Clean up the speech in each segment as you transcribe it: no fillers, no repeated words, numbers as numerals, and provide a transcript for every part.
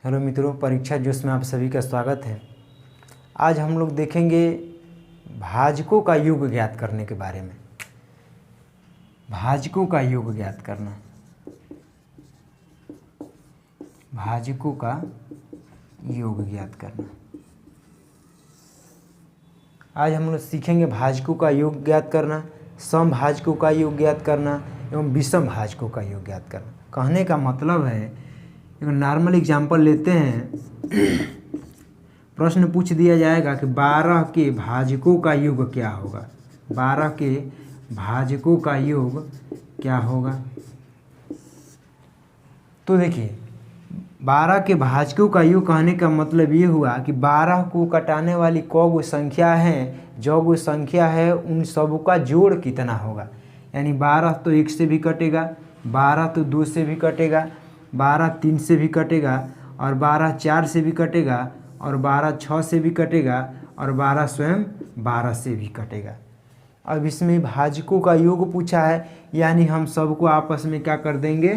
Hello मित्रों, परीक्षा जोश में आप सभी का स्वागत है। आज हम लोग देखेंगे भाजकों का योग ज्ञात करने के बारे में। भाजकों का योग ज्ञात करना, भाजकों का योग ज्ञात करना। आज हम लोग सीखेंगे भाजकों का योग ज्ञात करना, समभाजकों का योग ज्ञात करना एवं विषम भाजकों का योग ज्ञात करना। कहने का मतलब है, एक नॉर्मल एग्जाम्पल लेते हैं। प्रश्न पूछ दिया जाएगा कि 12 के भाजकों का योग क्या होगा। 12 के भाजकों का योग क्या होगा। तो देखिए, 12 के भाजकों का योग कहने का मतलब ये हुआ कि 12 को कटाने वाली कौ संख्या है, जो वो संख्या है उन सब का जोड़ कितना होगा। यानी 12 तो 1 से भी कटेगा, 12 तो 2 से भी कटेगा, 12 3 से भी कटेगा, और 12 4 से भी कटेगा, और 12 6 से भी कटेगा, और 12 स्वयं 12 से भी कटेगा। अब इसमें भाजकों का योग पूछा है, यानी हम सबको आपस में क्या कर देंगे,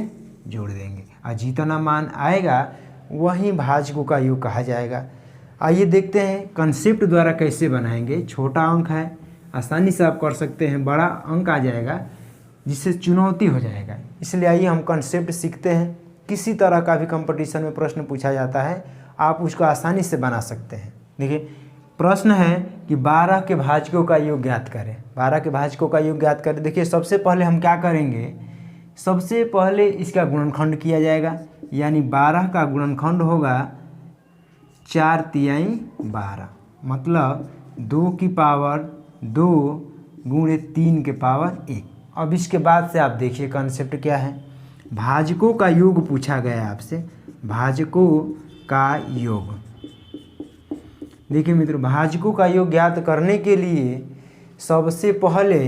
जोड़ देंगे, और जितना मान आएगा वही भाजकों का योग कहा जाएगा। आइए देखते हैं कंसेप्ट द्वारा कैसे बनाएंगे। छोटा अंक है, आसानी से आप कर सकते हैं, बड़ा अंक आ जाएगा जिससे चुनौती हो जाएगा। इसलिए आइए हम कंसेप्ट सीखते हैं। किसी तरह का भी कंपटीशन में प्रश्न पूछा जाता है, आप उसको आसानी से बना सकते हैं। देखिए, प्रश्न है कि 12 के भाजकों का योग ज्ञात करें। 12 के भाजकों का योग ज्ञात करें। देखिए, सबसे पहले हम क्या करेंगे, सबसे पहले इसका गुणनखंड किया जाएगा। यानी 12 का गुणनखंड होगा 4×3 12, मतलब 2 की पावर 2 गुणे 3 के पावर 1। अब इसके बाद से आप देखिए कॉन्सेप्ट क्या है। भाजकों का योग पूछा गया है आपसे, भाजकों का योग। देखिए मित्रों, भाजकों का योग ज्ञात करने के लिए सबसे पहले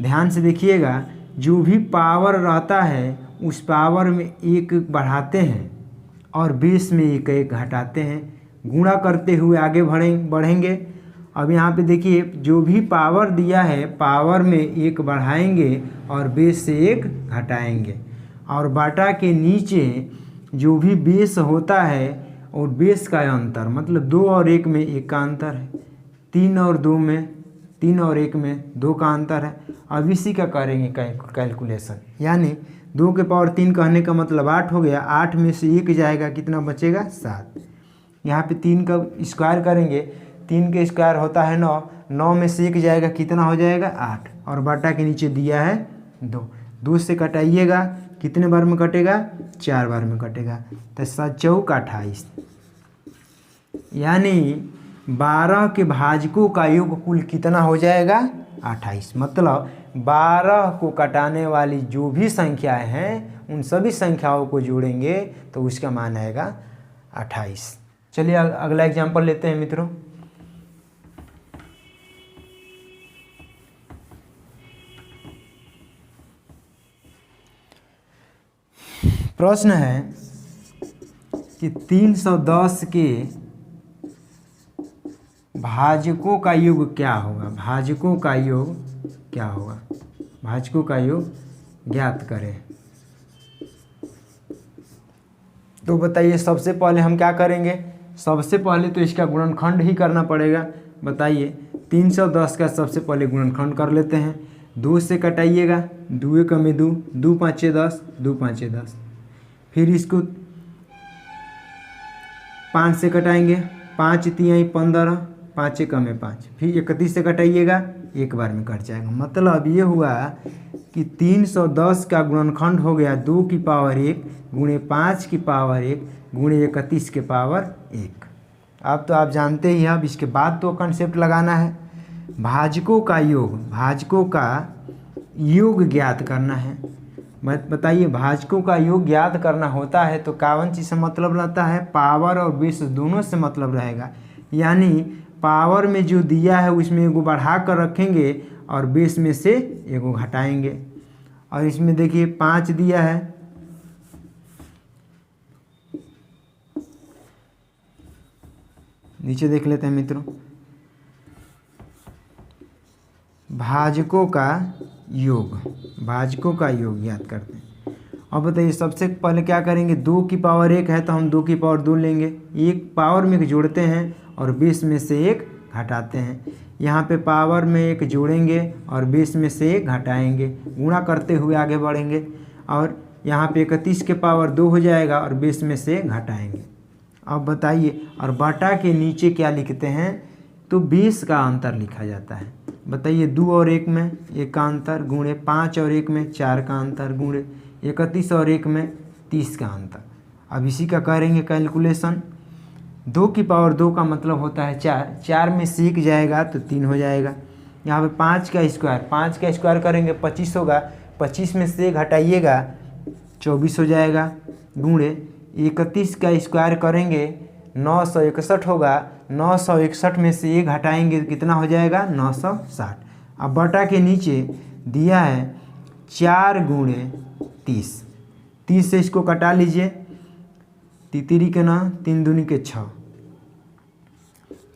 ध्यान से देखिएगा, जो भी पावर रहता है उस पावर में 1 बढ़ाते हैं और बेस में 1 घटाते हैं। गुणा करते हुए आगे बढ़ेंगे। अब यहाँ पे देखिए, जो भी पावर दिया है पावर में 1 बढ़ाएंगे और बेस से 1 घटाएंगे, और बाटा के नीचे जो भी बेस होता है और बेस का अंतर, मतलब 2 और 1 में 1 का अंतर है, 3 और 2 में 3 और 1 में 2 का अंतर है। अब इसी का करेंगे कैलकुलेशन। यानी 2 के पावर 3 कहने का मतलब 8 हो गया। 8 में से 1 जाएगा, कितना बचेगा, 7। यहाँ पे 3 का स्क्वायर करेंगे, 3 के स्क्वायर होता है 9, 9 में से 1 जाएगा, कितना हो जाएगा, 8, और बाटा के नीचे दिया है 2। 2 से कटाइएगा, कितने बार में कटेगा, 4 बार में कटेगा, तो 7 चौक 28। यानी 12 के भाजकों का योग कुल कितना हो जाएगा, 28। मतलब 12 को कटाने वाली जो भी संख्याएं हैं उन सभी संख्याओं को जोड़ेंगे तो उसका मान आएगा 28। चलिए अगला एग्जाम्पल लेते हैं मित्रों। प्रश्न है कि 310 के भाजकों का योग क्या होगा। भाजकों का योग क्या होगा, भाजकों का योग ज्ञात करें। तो बताइए, सबसे पहले हम क्या करेंगे, सबसे पहले तो इसका गुणनखंड ही करना पड़ेगा। बताइए, 310 का सबसे पहले गुणनखंड कर लेते हैं। 2 से कटाइएगा, 2 कम 2, 2 5 10, 2 5 10। फिर इसको 5 से कटाएंगे, 5 3 15, 5 कम 5। फिर 31 से कटाइएगा, 1 बार में कट जाएगा। मतलब ये हुआ कि 310 का गुणनखंड हो गया 2 की पावर 1 गुणे 5 की पावर 1 गुणे 31 के पावर 1। अब तो आप जानते ही, अब इसके बाद तो कंसेप्ट लगाना है। भाजकों का योग, भाजकों का योग ज्ञात करना है। बताइए, भाजकों का योग ज्ञात करना होता है तो कौन चीज़ से मतलब रहता है, पावर और बेस दोनों से मतलब रहेगा। यानी पावर में जो दिया है उसमें 1 बढ़ा कर रखेंगे और बेस में से 1 घटाएंगे। और इसमें देखिए 5 दिया है, नीचे देख लेते हैं मित्रों। भाजकों का योग, भाजकों का योग ज्ञात करते हैं। अब बताइए सबसे पहले क्या करेंगे, 2 की पावर 1 है तो हम 2 की पावर 2 लेंगे, एक पावर में एक जोड़ते हैं और 20 में से 1 घटाते हैं। यहाँ पे पावर में 1 जोड़ेंगे और 20 में से 1 घटाएंगे, गुणा करते हुए आगे बढ़ेंगे और यहाँ पे 31 के पावर 2 हो जाएगा और 20 में से 1 घटाएंगे। अब बताइए, और बटा के नीचे क्या लिखते हैं, तो 20 का अंतर लिखा जाता है। बताइए 2 और 1 में 1 का अंतर गुणे 5 और 1 में 4 का अंतर गुणे 31 और 1 में 30 का अंतर। अब इसी का करेंगे कैलकुलेशन। 2 की पावर 2 का मतलब होता है 4, 4 में से 1 जाएगा तो 3 हो जाएगा। यहाँ पे 5 का स्क्वायर करेंगे 25 होगा, 25 में से 1 घटाइएगा 24 हो जाएगा गुणे 31 का स्क्वायर करेंगे 961 होगा, 961 में से 1 घटाएंगे कितना हो जाएगा 960। अब बटा के नीचे दिया है 4 गुणे 30, 30 से इसको कटा लीजिए, तितरी के ना 3 दूनी के 6,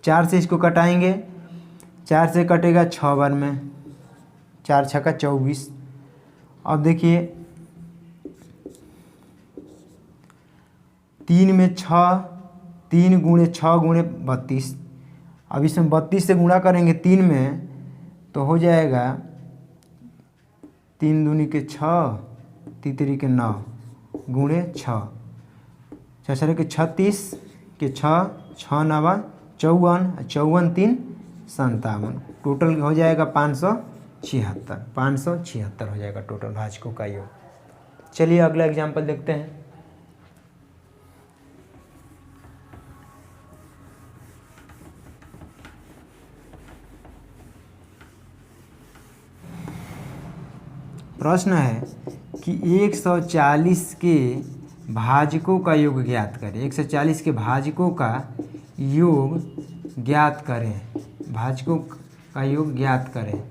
4 से इसको कटाएंगे, 4 से कटेगा 6 बार में, 4 छक्का 24। अब देखिए 3 में 6, 3 गुणे 6 गुणे 32। अब इसमें 32 से गुणा करेंगे 3 में तो हो जाएगा 3 दूनी के 6, तितरी के 9 गुणे 6, 6 के 36 के 6, 6 9 54, 54 3 57, टोटल हो जाएगा 576 हो जाएगा टोटल भाजकों का योग। चलिए अगला एग्जाम्पल देखते हैं। प्रश्न है कि 140 के भाजकों का योग ज्ञात करें। 140 के भाजकों का योग ज्ञात करें, भाजकों का योग ज्ञात करें।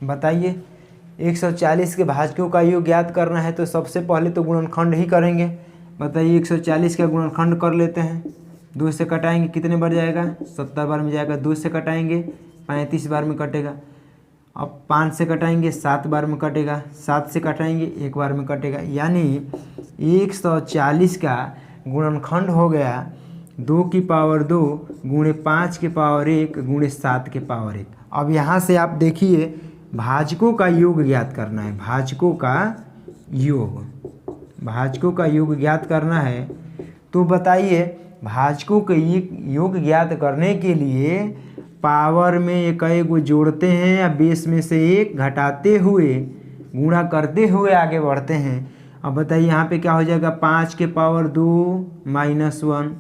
बताइए 140 के भाजकों का योग ज्ञात करना है तो सबसे पहले तो गुणनखंड ही करेंगे। बताइए 140 का गुणनखंड कर लेते हैं, 2 से कटाएंगे कितने बार जाएगा 70 बार में जाएगा, 2 से कटाएंगे 35 बार में कटेगा। अब 5 से कटाएंगे 7 बार में कटेगा, 7 से कटाएंगे 1 बार में कटेगा। यानी 140 का गुणनखंड हो गया 2 की पावर 2 गुणे 5 के पावर 1 गुणे 7 के पावर 1। अब यहाँ से आप देखिए भाजकों का योग ज्ञात करना है, भाजकों का योग ज्ञात करना है। तो बताइए भाजकों के योग ज्ञात करने के लिए पावर में एक को जोड़ते हैं या बेस में से 1 घटाते हुए गुणा करते हुए आगे बढ़ते हैं। अब बताइए यहाँ पे क्या हो जाएगा 5 के पावर 2 -1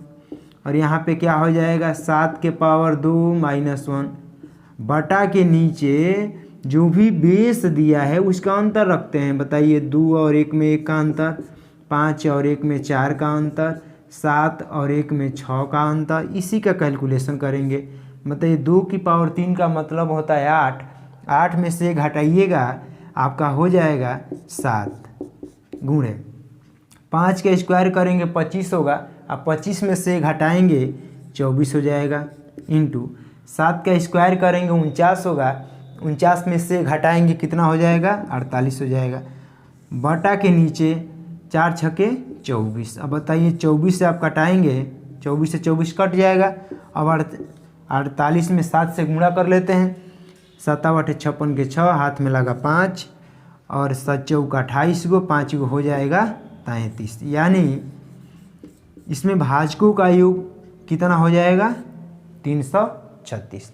और यहाँ पे क्या हो जाएगा 7 के पावर 2 -1। बटा के नीचे जो भी बेस दिया है उसका अंतर रखते हैं। बताइए 2 और 1 में 1 का अंतर, 5 और 1 में 4 का अंतर, 7 और 1 में 6 का अंतर, इसी का कैलकुलेशन करेंगे। बताइए 2 की पावर 3 का मतलब होता है 8, 8 में से घटाइएगा आपका हो जाएगा 7 गुणे 5 का स्क्वायर करेंगे 25 होगा, अब 25 में से घटाएंगे 24 हो जाएगा, इंटू 7 का स्क्वायर करेंगे 49 होगा, 49 में से घटाएंगे कितना हो जाएगा 48 हो जाएगा। बटा के नीचे 4 छक्के 24। अब बताइए 24 से आप कटाएंगे, 24 से 24 कट जाएगा। अब 48 में 7 से गुणा कर लेते हैं, 7 8 56 के 6, हाथ में लगा 5 और 7 चौका 28 गो, 5 गो हो जाएगा 33। यानी इसमें भाजकों का योग कितना हो जाएगा 336।